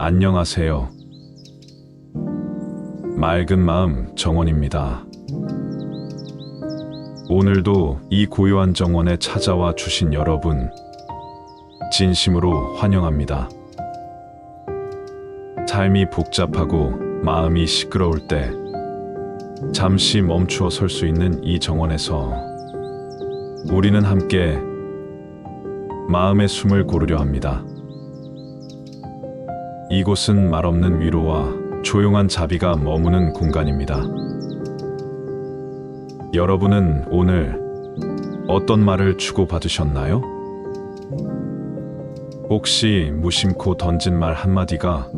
안녕하세요. 맑은 마음 정원입니다. 오늘도 이 고요한 정원에 찾아와 주신 여러분, 진심으로 환영합니다. 삶이 복잡하고 마음이 시끄러울 때 잠시 멈추어 설 수 있는 이 정원에서 우리는 함께 마음의 숨을 고르려 합니다. 이곳은 말없는 위로와 조용한 자비가 머무는 공간입니다. 여러분은 오늘 어떤 말을 주고받으셨나요? 혹시 무심코 던진 말 한마디가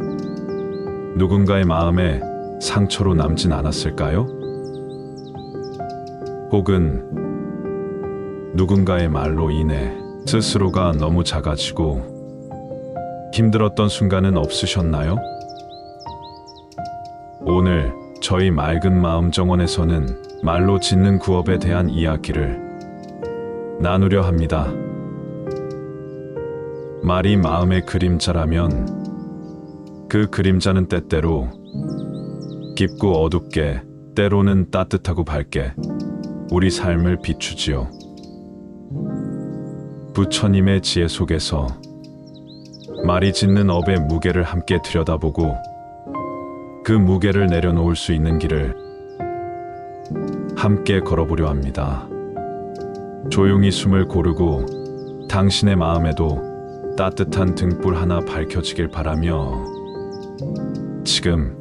누군가의 마음에 상처로 남진 않았을까요? 혹은 누군가의 말로 인해 스스로가 너무 작아지고 힘들었던 순간은 없으셨나요? 오늘 저희 맑은 마음 정원에서는 말로 짓는 구업에 대한 이야기를 나누려 합니다. 말이 마음의 그림자라면 그 그림자는 때때로 깊고 어둡게, 때로는 따뜻하고 밝게 우리 삶을 비추지요. 부처님의 지혜 속에서 말이 짓는 업의 무게를 함께 들여다보고 그 무게를 내려놓을 수 있는 길을 함께 걸어보려 합니다. 조용히 숨을 고르고 당신의 마음에도 따뜻한 등불 하나 밝혀지길 바라며 지금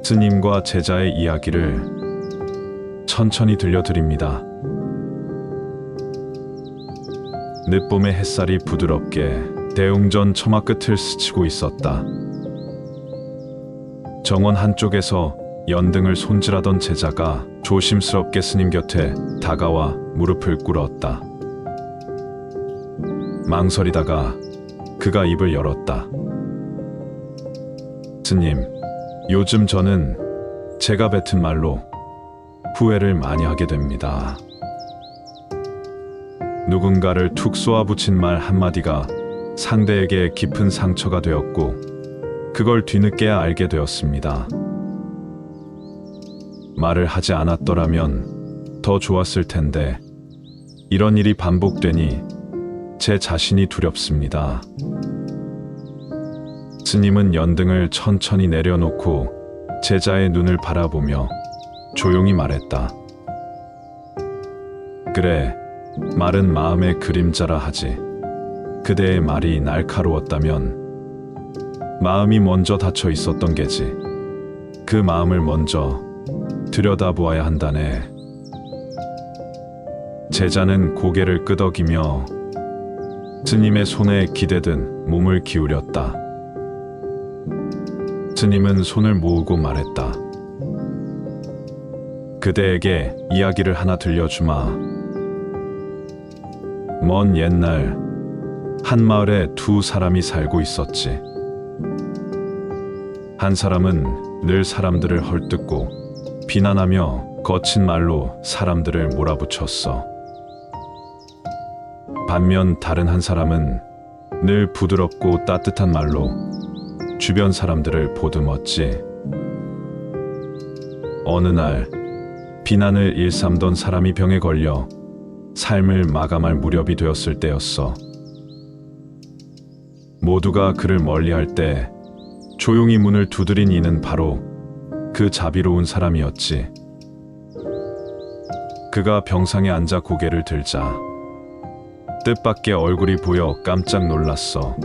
스님과 제자의 이야기를 천천히 들려드립니다. 늦봄의 햇살이 부드럽게 대웅전 처마 끝을 스치고 있었다. 정원 한쪽에서 연등을 손질하던 제자가 조심스럽게 스님 곁에 다가와 무릎을 꿇었다. 망설이다가 그가 입을 열었다. 스님, 요즘 저는 제가 뱉은 말로 후회를 많이 하게 됩니다. 누군가를 툭 쏘아붙인 말 한마디가 상대에게 깊은 상처가 되었고 그걸 뒤늦게야 알게 되었습니다. 말을 하지 않았더라면 더 좋았을 텐데 이런 일이 반복되니 제 자신이 두렵습니다. 스님은 연등을 천천히 내려놓고 제자의 눈을 바라보며 조용히 말했다. 그래, 말은 마음의 그림자라 하지. 그대의 말이 날카로웠다면 마음이 먼저 닫혀 있었던 게지. 그 마음을 먼저 들여다보아야 한다네. 제자는 고개를 끄덕이며 스님의 손에 기대든 몸을 기울였다. 스님은 손을 모으고 말했다. 그대에게 이야기를 하나 들려주마. 먼 옛날 한 마을에 두 사람이 살고 있었지. 한 사람은 늘 사람들을 헐뜯고 비난하며 거친 말로 사람들을 몰아붙였어. 반면 다른 한 사람은 늘 부드럽고 따뜻한 말로 주변 사람들을 보듬었지. 어느 날 비난을 일삼던 사람이 병에 걸려 삶을 마감할 무렵이 되었을 때였어. 모두가 그를 멀리할 때 조용히 문을 두드린 이는 바로 그 자비로운 사람이었지. 그가 병상에 앉아 고개를 들자 뜻밖의 얼굴이 보여 깜짝 놀랐어.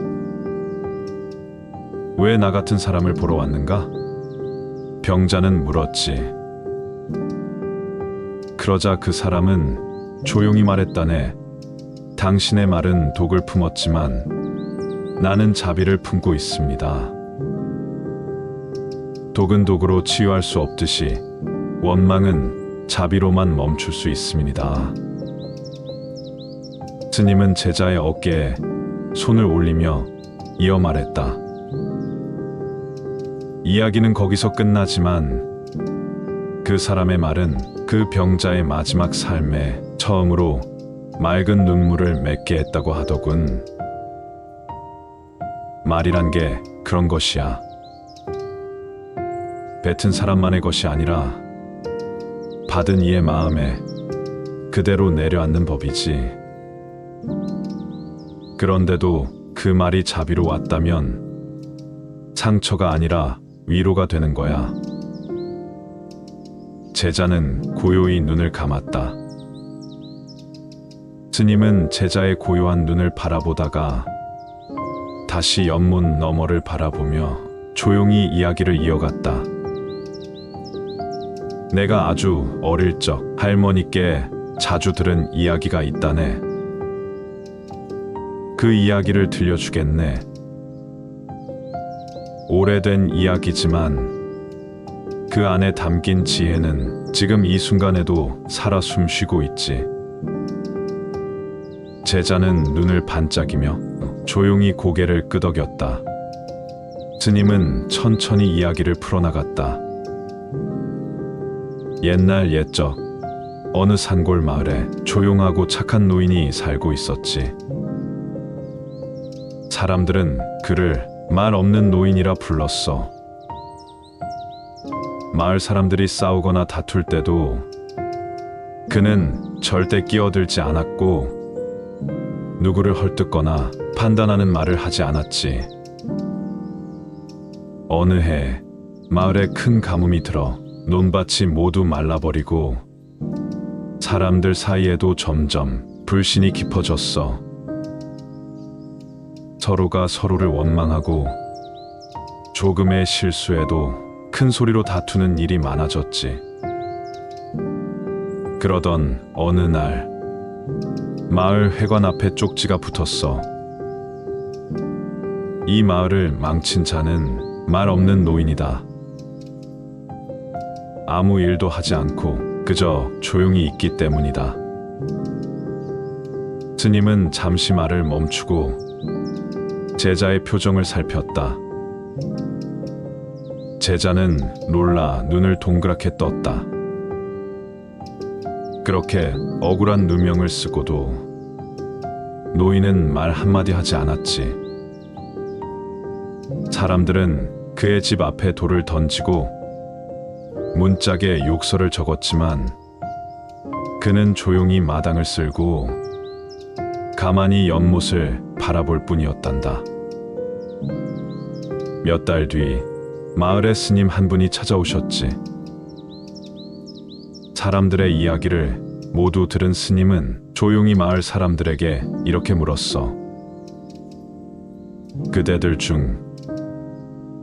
왜 나 같은 사람을 보러 왔는가? 병자는 물었지. 그러자 그 사람은 조용히 말했다네. 당신의 말은 독을 품었지만 나는 자비를 품고 있습니다. 독은 독으로 치유할 수 없듯이 원망은 자비로만 멈출 수 있습니다. 스님은 제자의 어깨에 손을 올리며 이어 말했다. 이야기는 거기서 끝나지만 그 사람의 말은 그 병자의 마지막 삶에 처음으로 맑은 눈물을 맺게 했다고 하더군. 말이란 게 그런 것이야. 뱉은 사람만의 것이 아니라 받은 이의 마음에 그대로 내려앉는 법이지. 그런데도 그 말이 자비로 왔다면 상처가 아니라 위로가 되는 거야. 제자는 고요히 눈을 감았다. 스님은 제자의 고요한 눈을 바라보다가 다시 연못 너머를 바라보며 조용히 이야기를 이어갔다. 내가 아주 어릴 적 할머니께 자주 들은 이야기가 있다네. 그 이야기를 들려주겠네. 오래된 이야기지만 그 안에 담긴 지혜는 지금 이 순간에도 살아 숨쉬고 있지. 제자는 눈을 반짝이며 조용히 고개를 끄덕였다. 스님은 천천히 이야기를 풀어나갔다. 옛날 옛적 어느 산골 마을에 조용하고 착한 노인이 살고 있었지. 사람들은 그를 말 없는 노인이라 불렀어. 마을 사람들이 싸우거나 다툴 때도 그는 절대 끼어들지 않았고 누구를 헐뜯거나 판단하는 말을 하지 않았지. 어느 해 마을에 큰 가뭄이 들어 논밭이 모두 말라버리고 사람들 사이에도 점점 불신이 깊어졌어. 서로가 서로를 원망하고 조금의 실수에도 큰 소리로 다투는 일이 많아졌지. 그러던 어느 날 마을 회관 앞에 쪽지가 붙었어. 이 마을을 망친 자는 말 없는 노인이다. 아무 일도 하지 않고 그저 조용히 있기 때문이다. 스님은 잠시 말을 멈추고 제자의 표정을 살폈다. 제자는 놀라 눈을 동그랗게 떴다. 그렇게 억울한 누명을 쓰고도 노인은 말 한마디 하지 않았지. 사람들은 그의 집 앞에 돌을 던지고 문짝에 욕설을 적었지만 그는 조용히 마당을 쓸고 가만히 연못을 바라볼 뿐이었단다. 몇 달 뒤 마을에 스님 한 분이 찾아오셨지. 사람들의 이야기를 모두 들은 스님은 조용히 마을 사람들에게 이렇게 물었어. 그대들 중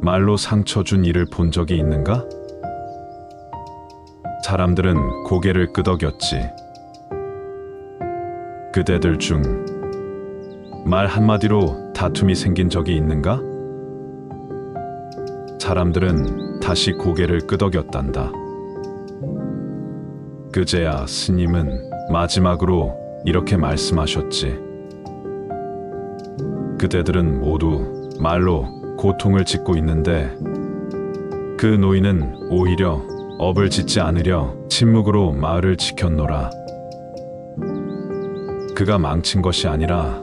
말로 상처 준 이를 본 적이 있는가? 사람들은 고개를 끄덕였지. 그대들 중 말 한마디로 다툼이 생긴 적이 있는가? 사람들은 다시 고개를 끄덕였단다. 그제야 스님은 마지막으로 이렇게 말씀하셨지. 그대들은 모두 말로 고통을 짓고 있는데 그 노인은 오히려 업을 짓지 않으려 침묵으로 마을을 지켰노라. 그가 망친 것이 아니라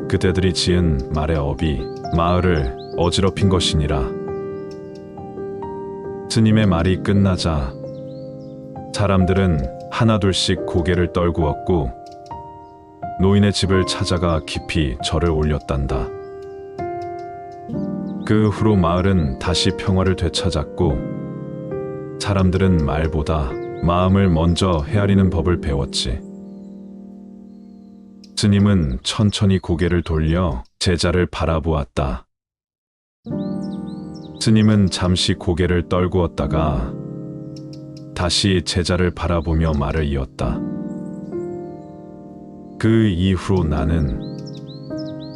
그대들이 지은 말의 업이 마을을 어지럽힌 것이니라. 스님의 말이 끝나자 사람들은 하나둘씩 고개를 떨구었고 노인의 집을 찾아가 깊이 절을 올렸단다. 그 후로 마을은 다시 평화를 되찾았고 사람들은 말보다 마음을 먼저 헤아리는 법을 배웠지. 스님은 천천히 고개를 돌려 제자를 바라보았다. 스님은 잠시 고개를 떨구었다가 다시 제자를 바라보며 말을 이었다. 그 이후로 나는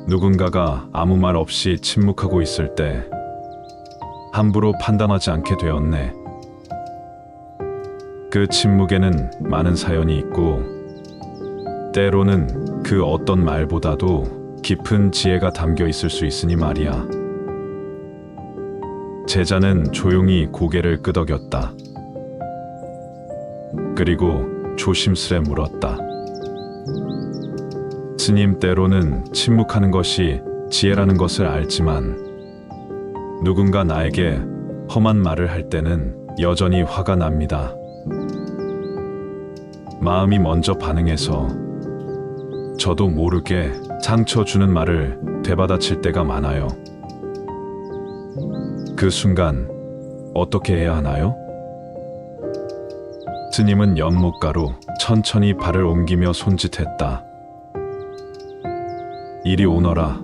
누군가가 아무 말 없이 침묵하고 있을 때 함부로 판단하지 않게 되었네. 그 침묵에는 많은 사연이 있고 때로는 그 어떤 말보다도 깊은 지혜가 담겨 있을 수 있으니 말이야. 제자는 조용히 고개를 끄덕였다. 그리고 조심스레 물었다. 스님, 때로는 침묵하는 것이 지혜라는 것을 알지만 누군가 나에게 험한 말을 할 때는 여전히 화가 납니다. 마음이 먼저 반응해서 저도 모르게 상처 주는 말을 되받아칠 때가 많아요. 그 순간 어떻게 해야 하나요? 스님은 연못가로 천천히 발을 옮기며 손짓했다. 이리 오너라.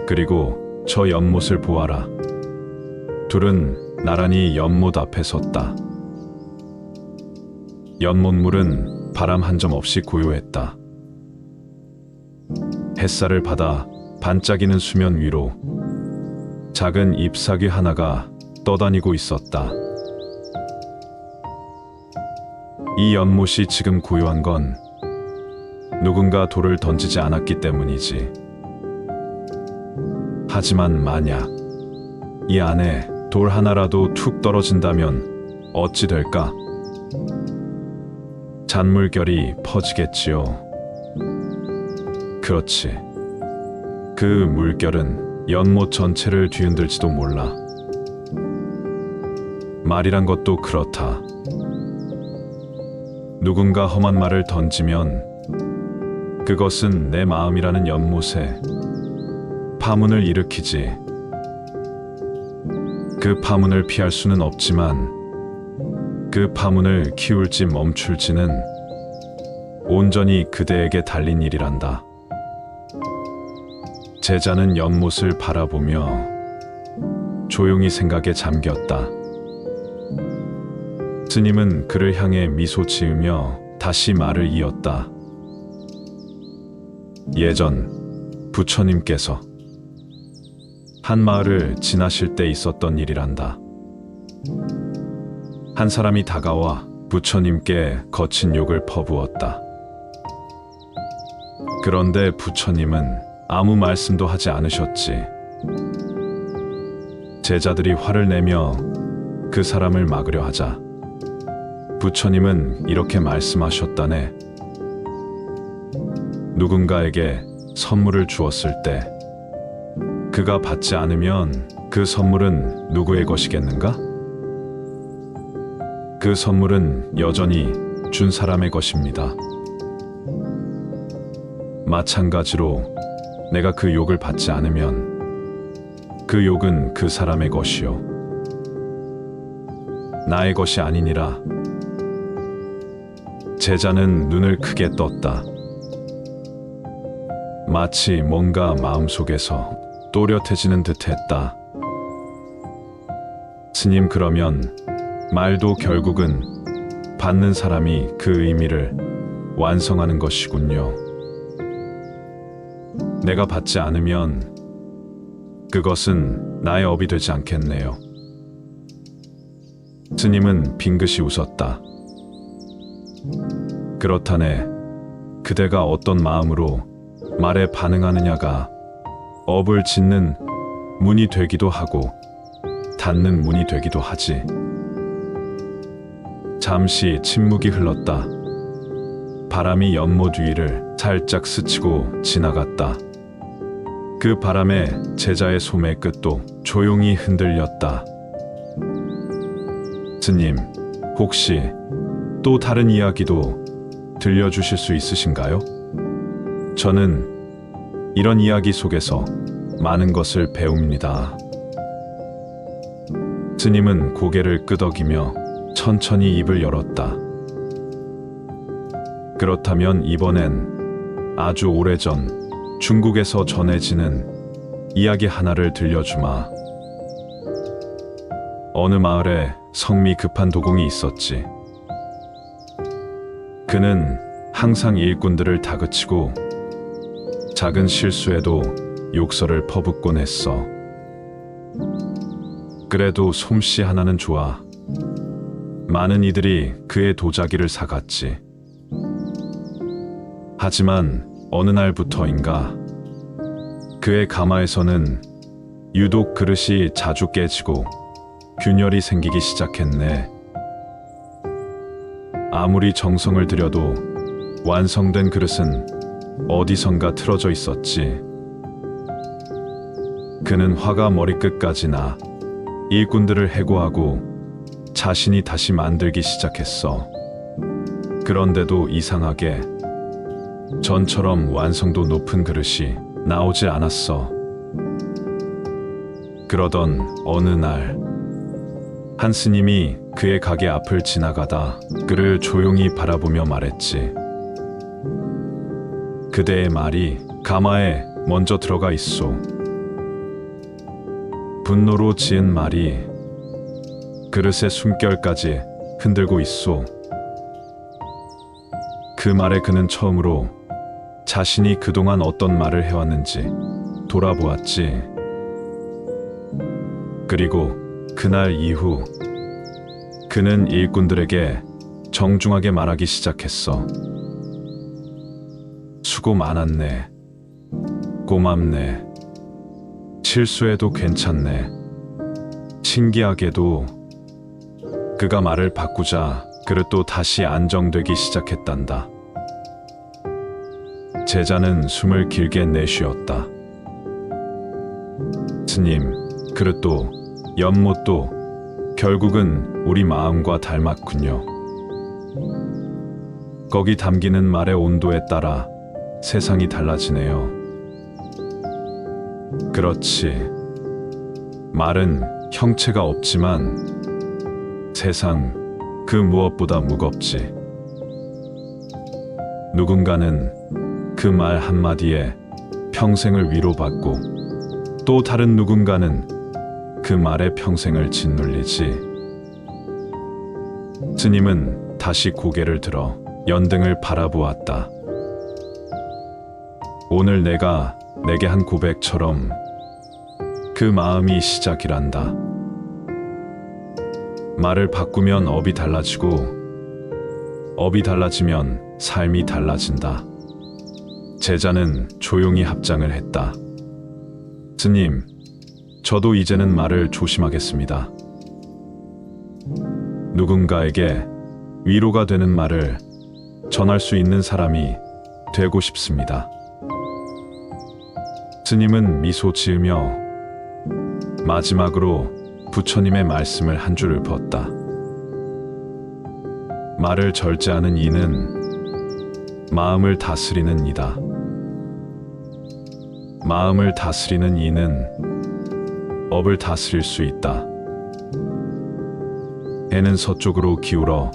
그리고 저 연못을 보아라. 둘은 나란히 연못 앞에 섰다. 연못물은 바람 한 점 없이 고요했다. 햇살을 받아 반짝이는 수면 위로 작은 잎사귀 하나가 떠다니고 있었다. 이 연못이 지금 고요한 건 누군가 돌을 던지지 않았기 때문이지. 하지만 만약 이 안에 돌 하나라도 툭 떨어진다면 어찌 될까? 잔물결이 퍼지겠지요. 그렇지. 그 물결은 연못 전체를 뒤흔들지도 몰라. 말이란 것도 그렇다. 누군가 험한 말을 던지면 그것은 내 마음이라는 연못에 파문을 일으키지. 그 파문을 피할 수는 없지만 그 파문을 키울지 멈출지는 온전히 그대에게 달린 일이란다. 제자는 연못을 바라보며 조용히 생각에 잠겼다. 스님은 그를 향해 미소 지으며 다시 말을 이었다. 예전 부처님께서 한 마을을 지나실 때 있었던 일이란다. 한 사람이 다가와 부처님께 거친 욕을 퍼부었다. 그런데 부처님은 아무 말씀도 하지 않으셨지. 제자들이 화를 내며 그 사람을 막으려 하자 부처님은 이렇게 말씀하셨다네. 누군가에게 선물을 주었을 때 그가 받지 않으면 그 선물은 누구의 것이겠는가? 그 선물은 여전히 준 사람의 것입니다. 마찬가지로 내가 그 욕을 받지 않으면 그 욕은 그 사람의 것이요 나의 것이 아니니라. 제자는 눈을 크게 떴다. 마치 뭔가 마음속에서 또렷해지는 듯 했다. 스님, 그러면 말도 결국은 받는 사람이 그 의미를 완성하는 것이군요. 내가 받지 않으면 그것은 나의 업이 되지 않겠네요. 스님은 빙긋이 웃었다. 그렇다네. 그대가 어떤 마음으로 말에 반응하느냐가 업을 짓는 문이 되기도 하고 닫는 문이 되기도 하지. 잠시 침묵이 흘렀다. 바람이 연못 위를 살짝 스치고 지나갔다. 그 바람에 제자의 소매 끝도 조용히 흔들렸다. 스님, 혹시 또 다른 이야기도 들려주실 수 있으신가요? 저는 이런 이야기 속에서 많은 것을 배웁니다. 스님은 고개를 끄덕이며 천천히 입을 열었다. 그렇다면 이번엔 아주 오래전 중국에서 전해지는 이야기 하나를 들려주마. 어느 마을에 성미 급한 도공이 있었지. 그는 항상 일꾼들을 다그치고 작은 실수에도 욕설을 퍼붓곤 했어. 그래도 솜씨 하나는 좋아. 많은 이들이 그의 도자기를 사갔지. 하지만 어느 날부터인가 그의 가마에서는 유독 그릇이 자주 깨지고 균열이 생기기 시작했네. 아무리 정성을 들여도 완성된 그릇은 어디선가 틀어져 있었지. 그는 화가 머리끝까지 나 일꾼들을 해고하고 자신이 다시 만들기 시작했어. 그런데도 이상하게 전처럼 완성도 높은 그릇이 나오지 않았어. 그러던 어느 날, 한 스님이 그의 가게 앞을 지나가다 그를 조용히 바라보며 말했지. 그대의 말이 가마에 먼저 들어가 있소. 분노로 지은 말이 그릇의 숨결까지 흔들고 있소. 그 말에 그는 처음으로 자신이 그동안 어떤 말을 해왔는지 돌아보았지. 그리고 그날 이후 그는 일꾼들에게 정중하게 말하기 시작했어. 수고 많았네. 고맙네. 실수해도 괜찮네. 신기하게도 그가 말을 바꾸자 그릇도 다시 안정되기 시작했단다. 제자는 숨을 길게 내쉬었다. 스님, 그릇도 연못도 결국은 우리 마음과 닮았군요. 거기 담기는 말의 온도에 따라 세상이 달라지네요. 그렇지. 말은 형체가 없지만 세상 그 무엇보다 무겁지. 누군가는 그 말 한마디에 평생을 위로받고 또 다른 누군가는 그 말에 평생을 짓눌리지. 스님은 다시 고개를 들어 연등을 바라보았다. 오늘 내가 내게 한 고백처럼 그 마음이 시작이란다. 말을 바꾸면 업이 달라지고 업이 달라지면 삶이 달라진다. 제자는 조용히 합장을 했다. 스님, 저도 이제는 말을 조심하겠습니다. 누군가에게 위로가 되는 말을 전할 수 있는 사람이 되고 싶습니다. 스님은 미소 지으며 마지막으로 부처님의 말씀을 한 줄을 벗다. 말을 절제하는 이는 마음을 다스리는 이다. 마음을 다스리는 이는 업을 다스릴 수 있다. 해는 서쪽으로 기울어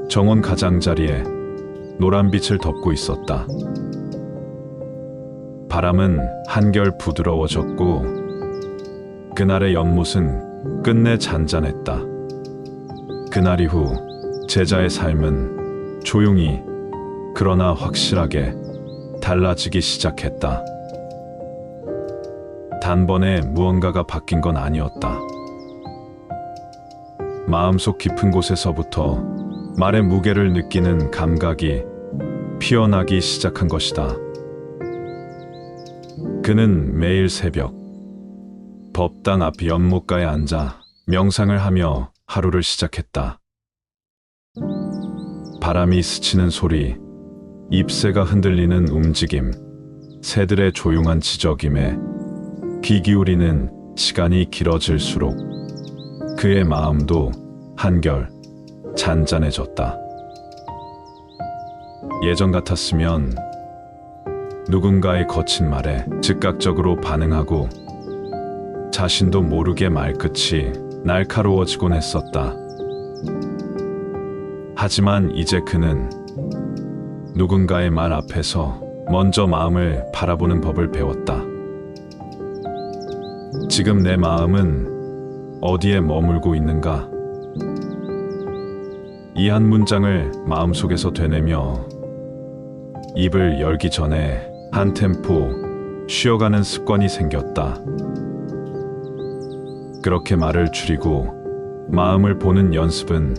정원 가장자리에 노란빛을 덮고 있었다. 바람은 한결 부드러워졌고 그날의 연못은 끝내 잔잔했다. 그날 이후 제자의 삶은 조용히 그러나 확실하게 달라지기 시작했다. 단번에 무언가가 바뀐 건 아니었다. 마음속 깊은 곳에서부터 말의 무게를 느끼는 감각이 피어나기 시작한 것이다. 그는 매일 새벽 법당 앞 연못가에 앉아 명상을 하며 하루를 시작했다. 바람이 스치는 소리, 잎새가 흔들리는 움직임, 새들의 조용한 지저김에 귀 기울이는 시간이 길어질수록 그의 마음도 한결 잔잔해졌다. 예전 같았으면 누군가의 거친 말에 즉각적으로 반응하고 자신도 모르게 말끝이 날카로워지곤 했었다. 하지만 이제 그는 누군가의 말 앞에서 먼저 마음을 바라보는 법을 배웠다. 지금 내 마음은 어디에 머물고 있는가? 이 한 문장을 마음속에서 되뇌며 입을 열기 전에 한 템포 쉬어가는 습관이 생겼다. 그렇게 말을 줄이고 마음을 보는 연습은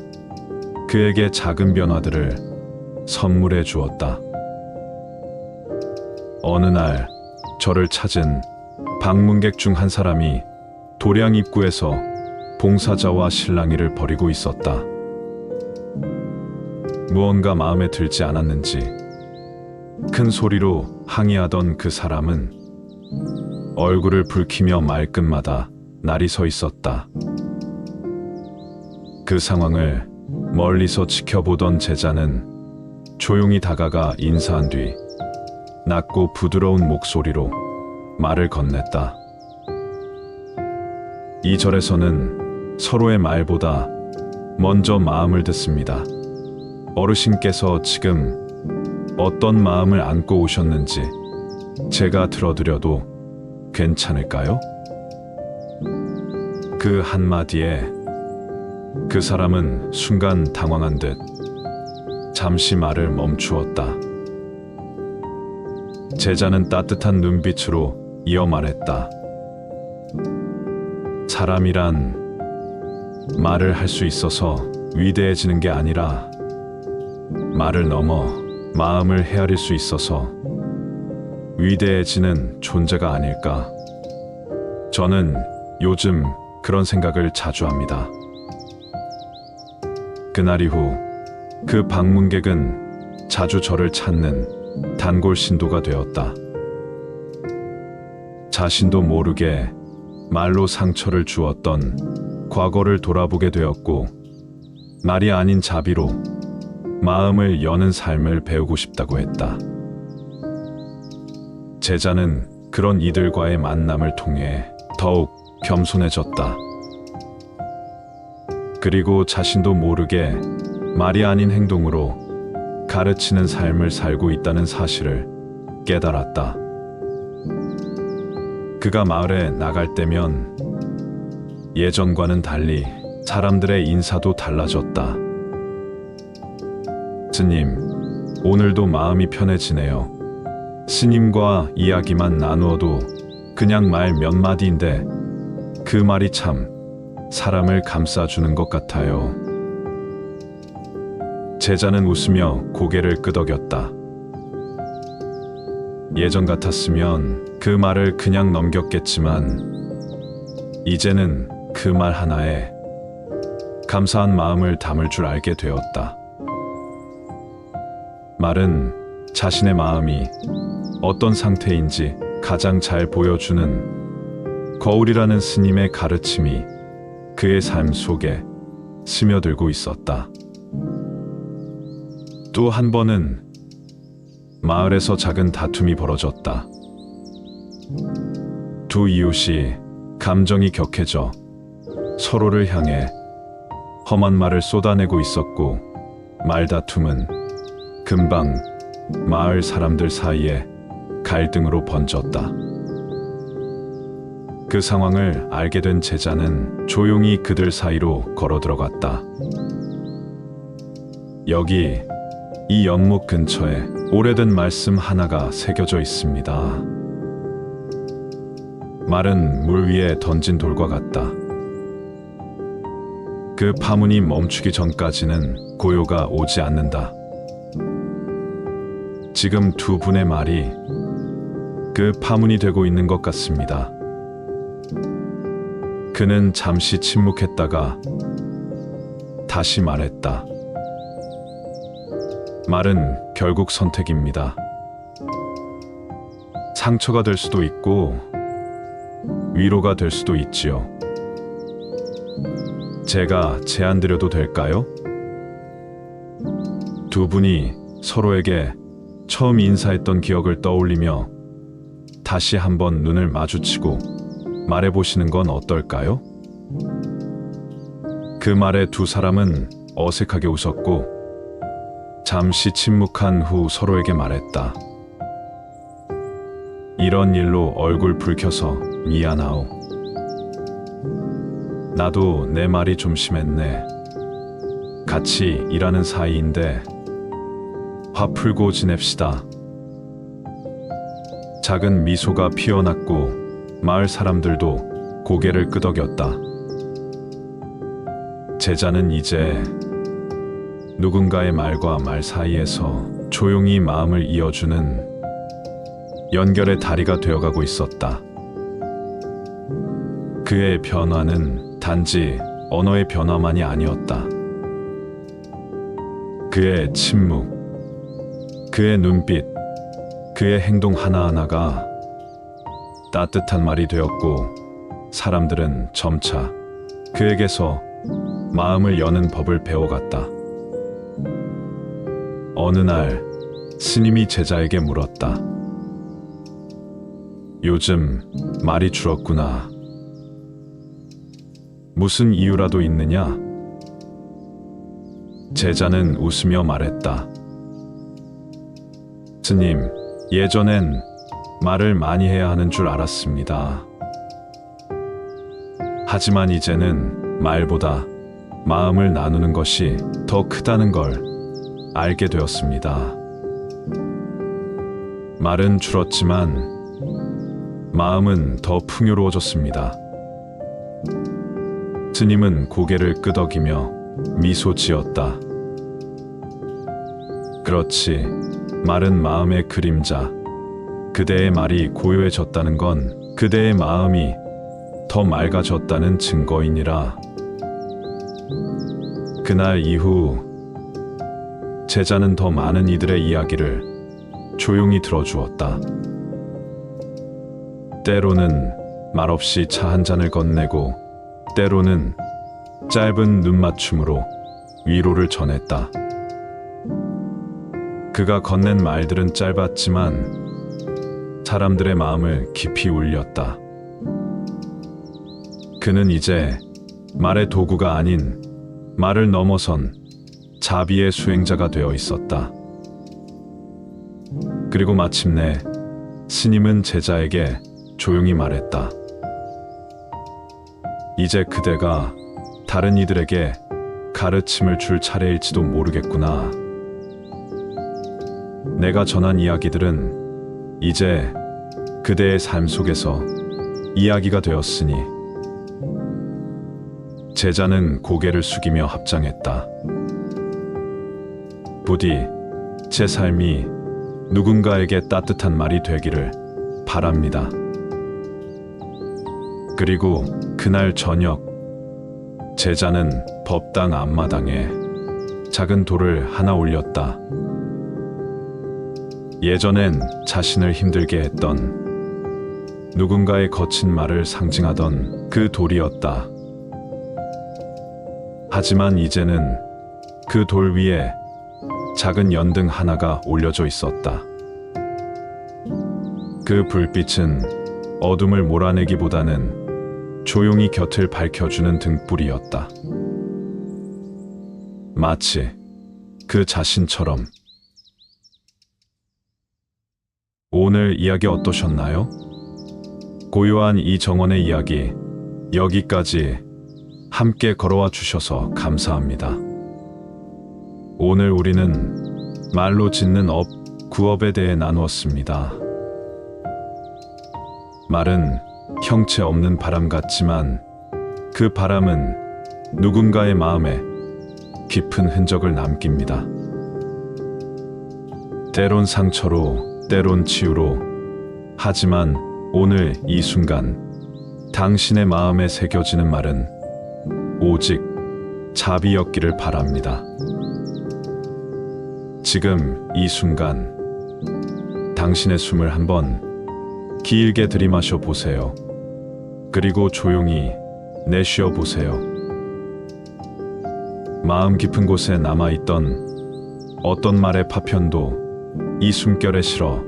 그에게 작은 변화들을 선물해 주었다. 어느 날 저를 찾은 방문객 중 한 사람이 도량 입구에서 봉사자와 실랑이를 벌이고 있었다. 무언가 마음에 들지 않았는지 큰 소리로 항의하던 그 사람은 얼굴을 붉히며 말끝마다 날이 서 있었다. 그 상황을 멀리서 지켜보던 제자는 조용히 다가가 인사한 뒤 낮고 부드러운 목소리로 말을 건넸다. 이 절에서는 서로의 말보다 먼저 마음을 듣습니다. 어르신께서 지금 어떤 마음을 안고 오셨는지 제가 들어드려도 괜찮을까요? 그 한마디에 그 사람은 순간 당황한 듯 잠시 말을 멈추었다. 제자는 따뜻한 눈빛으로 이어 말했다. 사람이란 말을 할 수 있어서 위대해지는 게 아니라 말을 넘어 마음을 헤아릴 수 있어서 위대해지는 존재가 아닐까. 저는 요즘 그런 생각을 자주 합니다. 그날 이후 그 방문객은 자주 저를 찾는 단골 신도가 되었다. 자신도 모르게 말로 상처를 주었던 과거를 돌아보게 되었고, 말이 아닌 자비로 마음을 여는 삶을 배우고 싶다고 했다. 제자는 그런 이들과의 만남을 통해 더욱 겸손해졌다. 그리고 자신도 모르게 말이 아닌 행동으로 가르치는 삶을 살고 있다는 사실을 깨달았다. 그가 마을에 나갈 때면 예전과는 달리 사람들의 인사도 달라졌다. 스님, 오늘도 마음이 편해지네요. 스님과 이야기만 나누어도 그냥 말 몇 마디인데 그 말이 참 사람을 감싸주는 것 같아요. 제자는 웃으며 고개를 끄덕였다. 예전 같았으면 그 말을 그냥 넘겼겠지만 이제는 그 말 하나에 감사한 마음을 담을 줄 알게 되었다. 말은 자신의 마음이 어떤 상태인지 가장 잘 보여주는 거울이라는 스님의 가르침이 그의 삶 속에 스며들고 있었다. 또 한 번은 마을에서 작은 다툼이 벌어졌다. 두 이웃이 감정이 격해져 서로를 향해 험한 말을 쏟아내고 있었고, 말다툼은 금방 마을 사람들 사이에 갈등으로 번졌다. 그 상황을 알게 된 제자는 조용히 그들 사이로 걸어 들어갔다. 여기 이 연못 근처에 오래된 말씀 하나가 새겨져 있습니다. 말은 물 위에 던진 돌과 같다. 그 파문이 멈추기 전까지는 고요가 오지 않는다. 지금 두 분의 말이 그 파문이 되고 있는 것 같습니다. 그는 잠시 침묵했다가 다시 말했다. 말은 결국 선택입니다. 상처가 될 수도 있고 위로가 될 수도 있지요. 제가 제안 드려도 될까요? 두 분이 서로에게 처음 인사했던 기억을 떠올리며 다시 한번 눈을 마주치고 말해보시는 건 어떨까요? 그 말에 두 사람은 어색하게 웃었고 잠시 침묵한 후 서로에게 말했다. 이런 일로 얼굴 붉혀서 미안하오. 나도 내 말이 좀 심했네. 같이 일하는 사이인데 화 풀고 지냅시다. 작은 미소가 피어났고 마을 사람들도 고개를 끄덕였다. 제자는 이제 누군가의 말과 말 사이에서 조용히 마음을 이어주는 연결의 다리가 되어가고 있었다. 그의 변화는 단지 언어의 변화만이 아니었다. 그의 침묵, 그의 눈빛, 그의 행동 하나하나가 따뜻한 말이 되었고 사람들은 점차 그에게서 마음을 여는 법을 배워갔다. 어느 날 스님이 제자에게 물었다. 요즘 말이 줄었구나. 무슨 이유라도 있느냐? 제자는 웃으며 말했다. 스님, 예전엔 말을 많이 해야 하는 줄 알았습니다. 하지만 이제는 말보다 마음을 나누는 것이 더 크다는 걸 알게 되었습니다. 말은 줄었지만 마음은 더 풍요로워졌습니다. 스님은 고개를 끄덕이며 미소 지었다. 그렇지, 말은 마음의 그림자. 그대의 말이 고요해졌다는 건 그대의 마음이 더 맑아졌다는 증거이니라. 그날 이후 제자는 더 많은 이들의 이야기를 조용히 들어주었다. 때로는 말없이 차 한 잔을 건네고 때로는 짧은 눈맞춤으로 위로를 전했다. 그가 건넨 말들은 짧았지만 사람들의 마음을 깊이 울렸다. 그는 이제 말의 도구가 아닌 말을 넘어선 자비의 수행자가 되어 있었다. 그리고 마침내 스님은 제자에게 조용히 말했다. 이제 그대가 다른 이들에게 가르침을 줄 차례일지도 모르겠구나. 내가 전한 이야기들은 이제 그대의 삶 속에서 이야기가 되었으니. 제자는 고개를 숙이며 합장했다. 부디 제 삶이 누군가에게 따뜻한 말이 되기를 바랍니다. 그리고 그날 저녁 제자는 법당 앞마당에 작은 돌을 하나 올렸다. 예전엔 자신을 힘들게 했던 누군가의 거친 말을 상징하던 그 돌이었다. 하지만 이제는 그 돌 위에 작은 연등 하나가 올려져 있었다. 그 불빛은 어둠을 몰아내기보다는 조용히 곁을 밝혀주는 등불이었다. 마치 그 자신처럼. 오늘 이야기 어떠셨나요? 고요한 이 정원의 이야기, 여기까지 함께 걸어와 주셔서 감사합니다. 오늘 우리는 말로 짓는 업, 구업에 대해 나누었습니다. 말은 형체 없는 바람 같지만 그 바람은 누군가의 마음에 깊은 흔적을 남깁니다. 때론 상처로, 때론 치유로, 하지만 오늘 이 순간 당신의 마음에 새겨지는 말은 오직 자비였기를 바랍니다. 지금 이 순간 당신의 숨을 한번 길게 들이마셔 보세요. 그리고 조용히 내쉬어 보세요. 마음 깊은 곳에 남아있던 어떤 말의 파편도 이 숨결에 실어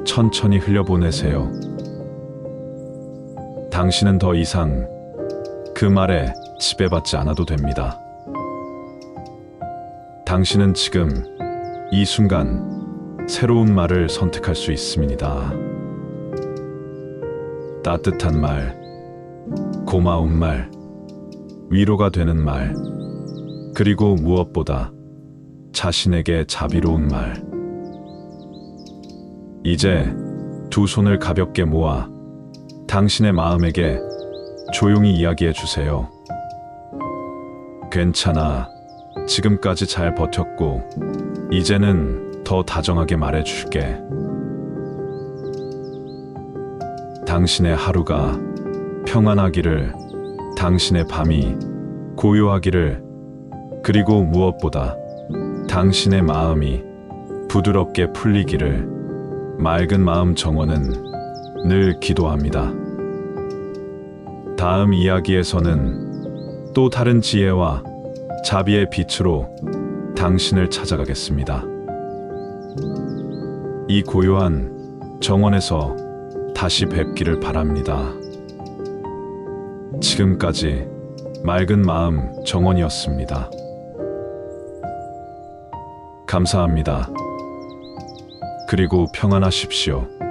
천천히 흘려보내세요. 당신은 더 이상 그 말에 지배받지 않아도 됩니다. 당신은 지금 이 순간 새로운 말을 선택할 수 있습니다. 따뜻한 말, 고마운 말, 위로가 되는 말, 그리고 무엇보다 자신에게 자비로운 말. 이제 두 손을 가볍게 모아 당신의 마음에게 조용히 이야기해 주세요. 괜찮아. 지금까지 잘 버텼고, 이제는 더 다정하게 말해 줄게. 당신의 하루가 평안하기를, 당신의 밤이 고요하기를, 그리고 무엇보다 당신의 마음이 부드럽게 풀리기를. 맑은 마음 정원은 늘 기도합니다. 다음 이야기에서는 또 다른 지혜와 자비의 빛으로 당신을 찾아가겠습니다. 이 고요한 정원에서 다시 뵙기를 바랍니다. 지금까지 맑은 마음 정원이었습니다. 감사합니다. 그리고 평안하십시오.